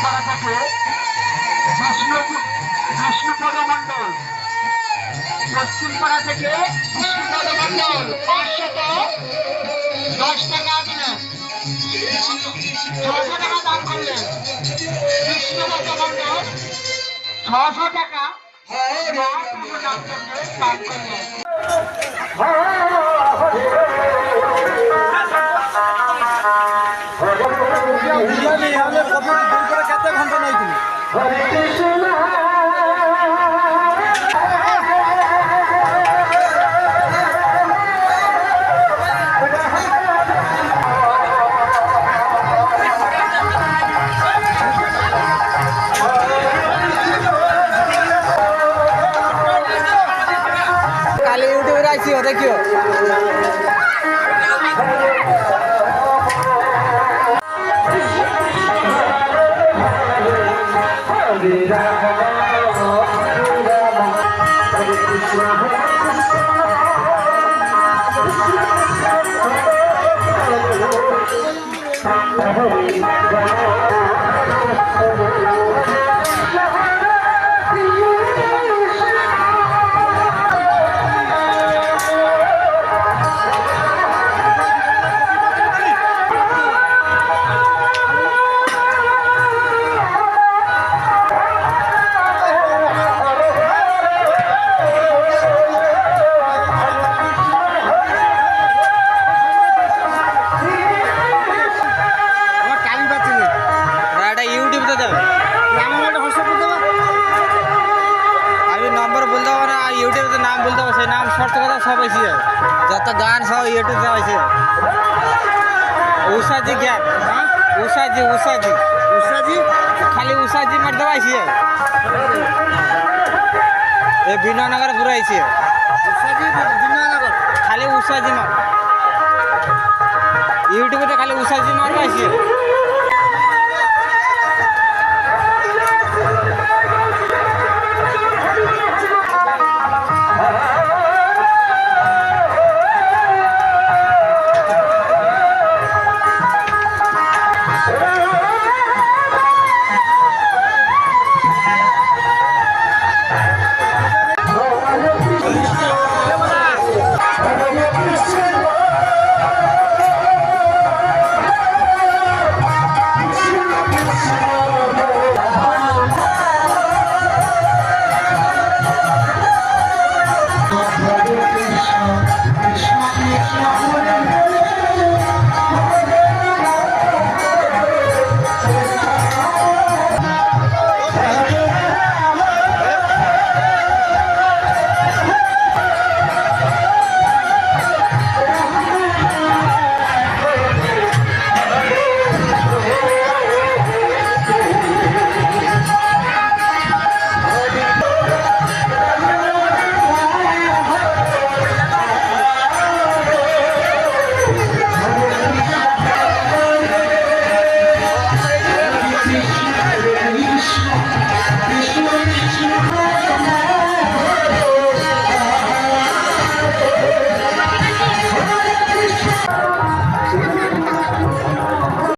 পাড়া থেকে বিষ্ণুপদ মন্ডল, পশ্চিম পাড়া থেকে বিষ্ণুপদ মন্ডল 510 টাকা দিলেন, 600 টাকা দান করলেন। বিষ্ণুপদ মন্ডল 600 টাকা দান করলেন। কেতে ঘন্টা নাই তুমি কালি ইউটিউবে আইসিও দেখিও। নম্বর বলতে হবে না, ইউটিউবে নাম বলতে হবে, সেই নাম শর্ট কথা সব এসে যাবে, যত গান সব ইউটিউবে এসে যাবে। উষাজি জ্ঞান, উষাজি উষাজি উষাজি খালি উষাজি মার দেওয়া এসে যাবে। এই বিনয়নগর পুরো এসে যাবে, বিনয়নগর খালি উষাজি মার, ইউটিউবে খালি উষাজি মারবা এসে যাবে।